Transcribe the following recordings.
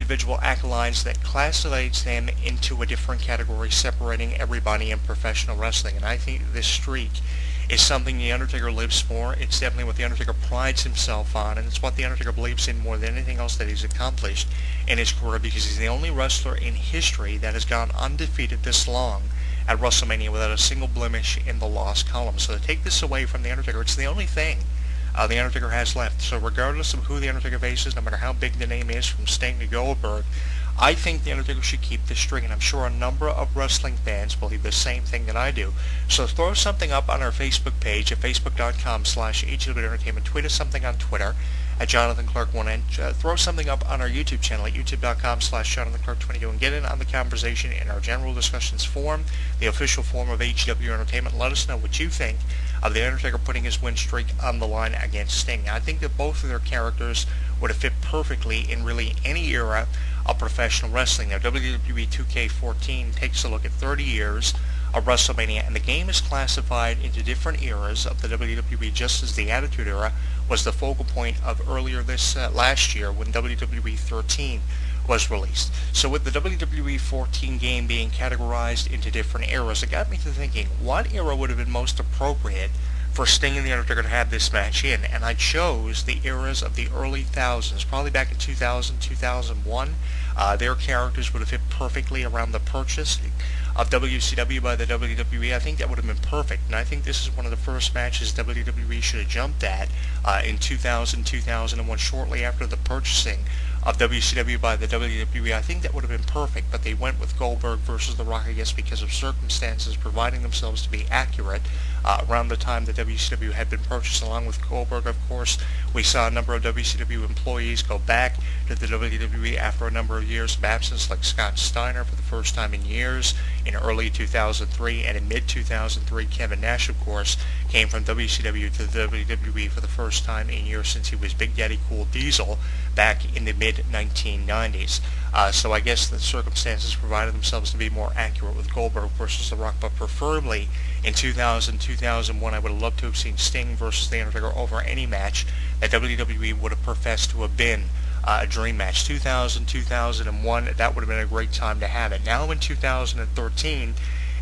individual accolades that classifies them into a different category, separating everybody in professional wrestling. And I think this streak is something The Undertaker lives for. It's definitely what The Undertaker prides himself on, and it's what The Undertaker believes in more than anything else that he's accomplished in his career, because he's the only wrestler in history that has gone undefeated this long at WrestleMania without a single blemish in the loss column. So to take this away from The Undertaker, it's the only thing The Undertaker has left. So regardless of who The Undertaker faces, no matter how big the name is, from Sting to Goldberg, I think The Undertaker should keep this streak, and I'm sure a number of wrestling fans believe the same thing that I do. So throw something up on our Facebook page at facebook.com/HW Entertainment. Tweet us something on Twitter at Jonathan Clarke 1, and throw something up on our YouTube channel at youtube.com/Jonathan Clarke 22, and get in on the conversation in our general discussions forum, the official forum of HW Entertainment. Let us know what you think of The Undertaker putting his win streak on the line against Sting. I think that both of their characters would have fit perfectly in really any era of professional wrestling. Now, WWE 2K14 takes a look at 30 years of WrestleMania, and the game is classified into different eras of the WWE, just as the Attitude Era was the focal point of earlier this last year when WWE 13 was released. So with the WWE 14 game being categorized into different eras, it got me to thinking, what era would have been most appropriate for Sting and The Undertaker to have this match in? And I chose the eras of the early thousands, probably back in 2000, 2001. Their characters would have fit perfectly around the purchase of WCW by the WWE. I think that would have been perfect, and I think this is one of the first matches WWE should have jumped at in 2000, 2001, shortly after the purchasing of WCW by the WWE. I think that would have been perfect, but they went with Goldberg versus The Rock, I guess, because of circumstances providing themselves to be accurate around the time that WCW had been purchased. Along with Goldberg, of course, we saw a number of WCW employees go back to the WWE after a number of years of absence, like Scott Steiner for the first time in years in early 2003, and in mid-2003, Kevin Nash, of course, came from WCW to the WWE for the first time in years since he was Big Daddy Cool Diesel back in the mid-1990s. So I guess the circumstances provided themselves to be more accurate with Goldberg versus The Rock, but preferably in 2000, 2001, I would have loved to have seen Sting versus The Undertaker over any match that WWE would have professed to have been a dream match. 2000, 2001, that would have been a great time to have it. Now in 2013,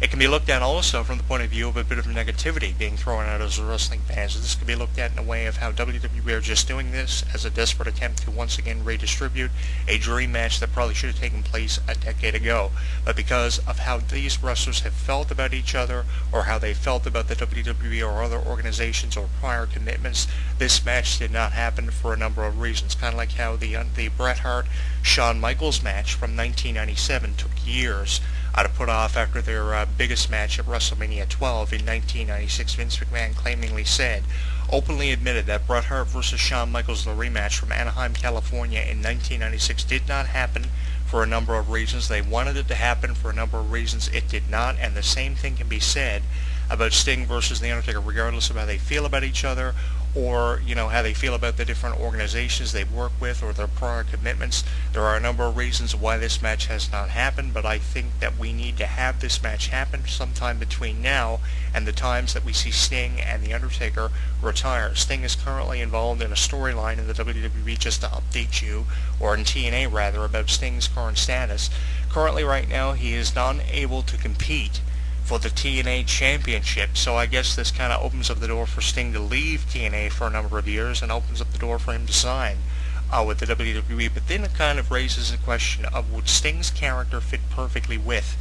it can be looked at also from the point of view of a bit of negativity being thrown out as wrestling fans. This could be looked at in a way of how WWE are just doing this as a desperate attempt to once again redistribute a dream match that probably should have taken place a decade ago. But because of how these wrestlers have felt about each other, or how they felt about the WWE or other organizations or prior commitments, this match did not happen for a number of reasons. Kind of like how the Bret Hart-Shawn Michaels match from 1997 took years to put off after their biggest match at WrestleMania 12 in 1996. Vince McMahon claimingly said, openly admitted that Bret Hart versus Shawn Michaels, the rematch from Anaheim, California in 1996, did not happen for a number of reasons. They wanted it to happen for a number of reasons. It did not, and the same thing can be said about Sting versus The Undertaker, regardless of how they feel about each other, or, how they feel about the different organizations they work with or their prior commitments. There are a number of reasons why this match has not happened, but I think that we need to have this match happen sometime between now and the times that we see Sting and The Undertaker retire. Sting is currently involved in a storyline in the WWE, just to update you, or in TNA rather, about Sting's current status. Currently right now he is not able to compete for the TNA Championship, so I guess this kind of opens up the door for Sting to leave TNA for a number of years and opens up the door for him to sign with the WWE. But then it kind of raises the question of, would Sting's character fit perfectly with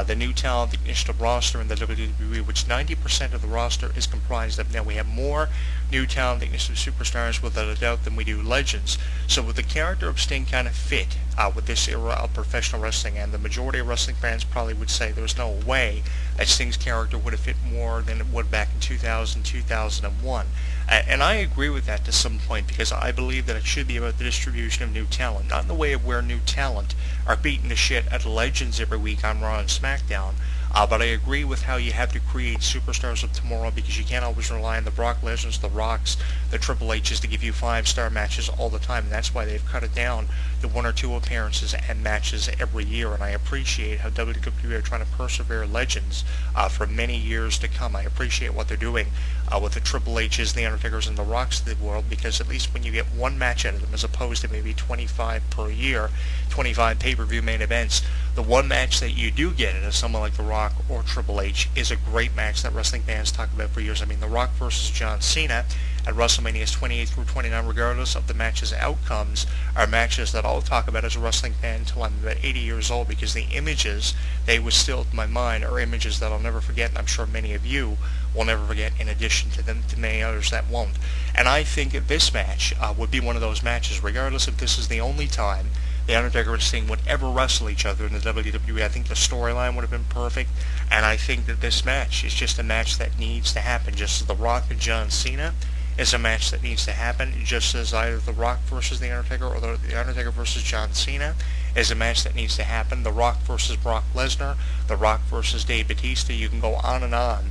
the new talent initiative roster in the WWE, which 90% of the roster is comprised of. Now we have more new talent initiative superstars without a doubt than we do legends. So would the character of Sting kind of fit with this era of professional wrestling? And the majority of wrestling fans probably would say there's no way that Sting's character would have fit more than it would back in 2000, 2001. And I agree with that to some point, because I believe that it should be about the distribution of new talent, not in the way of where new talent are beaten to shit at legends every week on Raw and SmackDown. But I agree with how you have to create superstars of tomorrow because you can't always rely on the Brock Lesnar's, the Rocks, the Triple H's to give you 5-star matches all the time. And that's why they've cut it down to 1 or 2 appearances and matches every year. And I appreciate how WWE are trying to persevere legends for many years to come. I appreciate what they're doing with the Triple H's, the Undertakers, and the Rocks of the world, because at least when you get one match out of them as opposed to maybe 25 per year, 25 pay-per-view main events, the one match that you do get out of someone like The Rock or Triple H is a great match that wrestling fans talk about for years. I mean, The Rock versus John Cena at WrestleManias 28 through 29, regardless of the match's outcomes, are matches that I'll talk about as a wrestling fan until I'm about 80 years old, because the images they would still in my mind are images that I'll never forget, and I'm sure many of you will never forget, in addition to them, to many others that won't. And I think that this match would be one of those matches, regardless if this is the only time The Undertaker and Sting would ever wrestle each other in the WWE. I think the storyline would have been perfect, and I think that this match is just a match that needs to happen, just as The Rock and John Cena is a match that needs to happen, just as either The Rock versus The Undertaker or The Undertaker versus John Cena is a match that needs to happen. The Rock versus Brock Lesnar, The Rock versus Dave Bautista. You can go on and on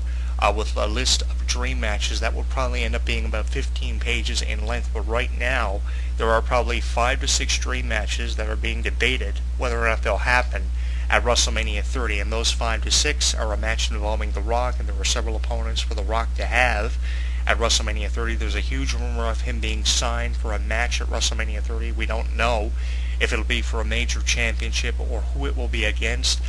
with a list of dream matches that will probably end up being about 15 pages in length. But right now, there are probably 5 to 6 dream matches that are being debated whether or not they'll happen at WrestleMania 30. And those 5 to 6 are a match involving The Rock, and there were several opponents for The Rock to have at WrestleMania 30. There's a huge rumor of him being signed for a match at WrestleMania 30. We don't know if it'll be for a major championship or who it will be against.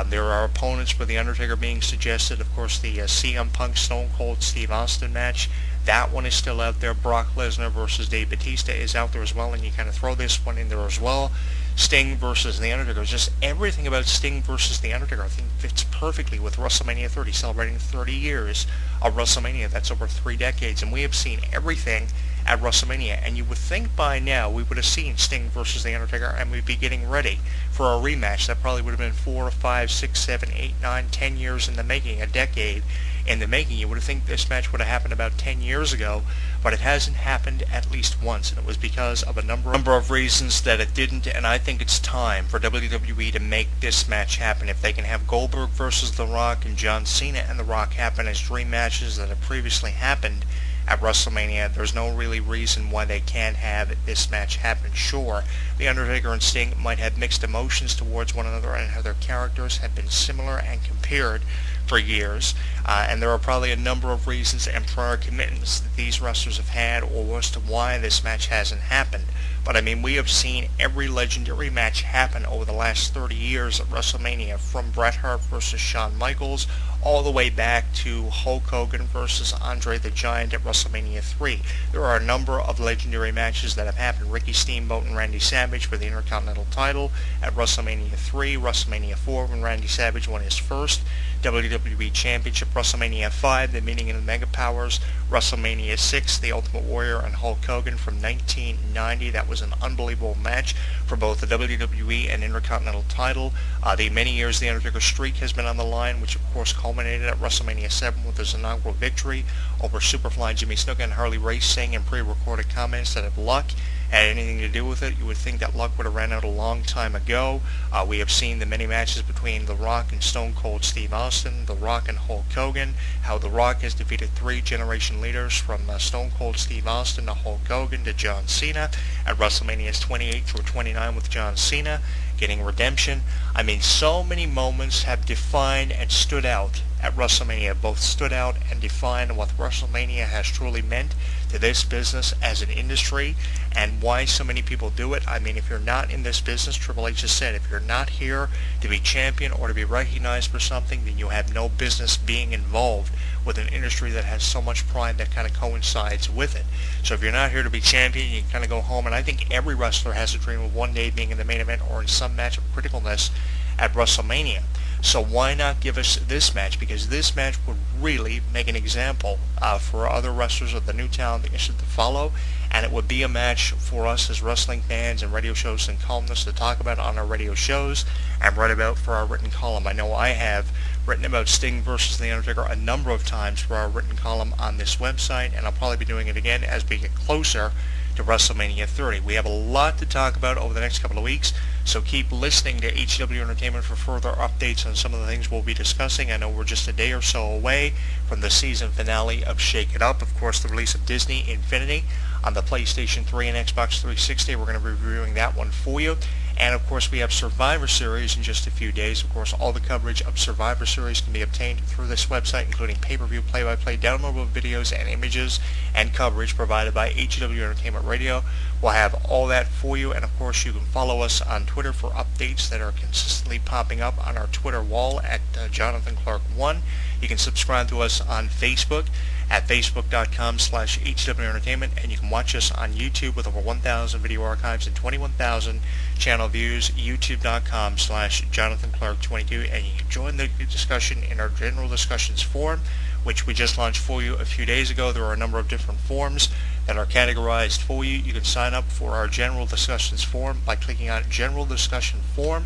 There are opponents for The Undertaker being suggested. Of course, the CM Punk Stone Cold Steve Austin match, that one is still out there. Brock Lesnar versus Dave Bautista is out there as well, and you kind of throw this one in there as well. Sting versus The Undertaker. Just everything about Sting versus The Undertaker I think fits perfectly with WrestleMania 30, celebrating 30 years of WrestleMania. That's over 3 decades, and we have seen everything at WrestleMania, and you would think by now we would have seen Sting versus The Undertaker, and we'd be getting ready for a rematch. That probably would have been 4, 5, 6, 7, 8, 9, 10 years in the making, a decade in the making. You would have think this match would have happened about 10 years ago, but it hasn't happened at least once, and it was because of a number of reasons that it didn't. And I think it's time for WWE to make this match happen. If they can have Goldberg versus The Rock and John Cena and The Rock happen as dream matches that have previously happened at WrestleMania, there's no really reason why they can't have this match happen. Sure, The Undertaker and Sting might have mixed emotions towards one another, and how their characters have been similar and compared for years, and there are probably a number of reasons and prior commitments that these wrestlers have had or as to why this match hasn't happened. But I mean, we have seen every legendary match happen over the last 30 years at WrestleMania, from Bret Hart versus Shawn Michaels all the way back to Hulk Hogan versus Andre the Giant at WrestleMania 3. There are a number of legendary matches that have happened. Ricky Steamboat and Randy Savage for the Intercontinental title at WrestleMania 3, WrestleMania 4 when Randy Savage won his first WWE Championship, WrestleMania 5, the meeting of the Mega Powers, WrestleMania 6, the Ultimate Warrior and Hulk Hogan from 1990. That was an unbelievable match for both the WWE and Intercontinental title. The many years the Undertaker streak has been on the line, which of course culminated at WrestleMania 7 with his inaugural victory over Superfly Jimmy Snuka and Harley Race, saying in pre-recorded comments that if luck had anything to do with it, you would think that luck would have ran out a long time ago. We have seen the many matches between The Rock and Stone Cold Steve Austin, The Rock and Hulk Hogan, how The Rock has defeated 3 generation leaders from Stone Cold Steve Austin to Hulk Hogan to John Cena at WrestleManias 28 through 29 with John Cena getting redemption. I mean, so many moments have defined and stood out at WrestleMania, both stood out and defined what WrestleMania has truly meant to this business as an industry and why so many people do it. I mean, if you're not in this business, Triple H has said, if you're not here to be champion or to be recognized for something, then you have no business being involved with an industry that has so much pride that kind of coincides with it. So if you're not here to be champion, you can kind of go home. And I think every wrestler has a dream of one day being in the main event or in some match of criticalness at WrestleMania. So why not give us this match? Because this match would really make an example for other wrestlers of the new talent that should follow, and it would be a match for us as wrestling fans and radio shows and columnists to talk about on our radio shows and write about for our written column. I know I have written about Sting versus The Undertaker a number of times for our written column on this website, and I'll probably be doing it again as we get closer to WrestleMania 30. We have a lot to talk about over the next couple of weeks, so keep listening to HW Entertainment for further updates on some of the things we'll be discussing. I know we're just a day or so away from the season finale of Shake It Up, of course the release of Disney Infinity on the PlayStation 3 and Xbox 360. We're going to be reviewing that one for you. And of course we have Survivor Series in just a few days. Of course all the coverage of Survivor Series can be obtained through this website, including pay-per-view, play-by-play, downloadable videos and images and coverage provided by HW Entertainment Radio. We'll have all that for you, and of course you can follow us on Twitter for updates that are consistently popping up on our Twitter wall at Jonathan Clarke 1. You can subscribe to us on Facebook at facebook.com/HW Entertainment, and you can watch us on YouTube with over 1,000 video archives and 21,000 channel views, youtube.com/Jonathan Clarke 22, and you can join the discussion in our general discussions forum, which we just launched for you a few days ago. There are a number of different forums that are categorized for you. You can sign up for our general discussions forum by clicking on general discussion forum.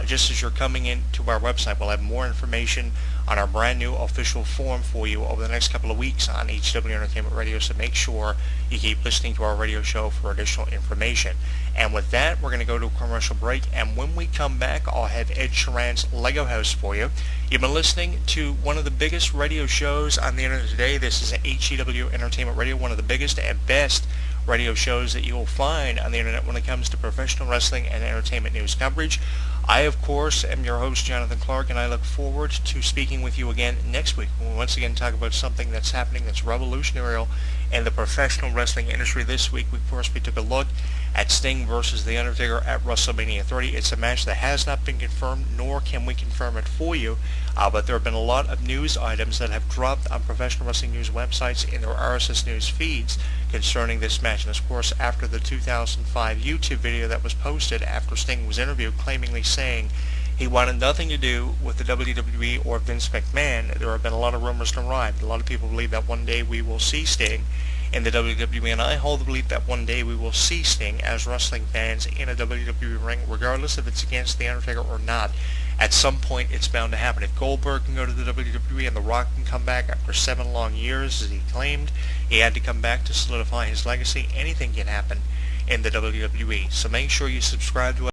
Just as you're coming into our website, we'll have more information on our brand new official forum for you over the next couple of weeks on HW Entertainment Radio, so make sure you keep listening to our radio show for additional information. And with that, we're going to go to a commercial break, and when we come back, I'll have Ed Sheeran's Lego House for you. You've been listening to one of the biggest radio shows on the internet today. This is HEW Entertainment Radio, one of the biggest and best radio shows that you will find on the internet when it comes to professional wrestling and entertainment news coverage. I, of course, am your host, Jonathan Clarke, and I look forward to speaking with you again next week when we once again talk about something that's happening that's revolutionary in the professional wrestling industry. This week, of course, we took a look at Sting versus The Undertaker at WrestleMania 30. It's a match that has not been confirmed, nor can we confirm it for you, but there have been a lot of news items that have dropped on professional wrestling news websites in their RSS news feeds concerning this match. And of course, after the 2005 YouTube video that was posted after Sting was interviewed claimingly saying he wanted nothing to do with the WWE or Vince McMahon, there have been a lot of rumors to ride. A lot of people believe that one day we will see Sting in the WWE, and I hold the belief that one day we will see Sting as wrestling fans in a WWE ring, regardless if it's against The Undertaker or not. At some point, it's bound to happen. If Goldberg can go to the WWE and The Rock can come back after 7 long years, as he claimed he had to come back to solidify his legacy, anything can happen in the WWE. So make sure you subscribe to us.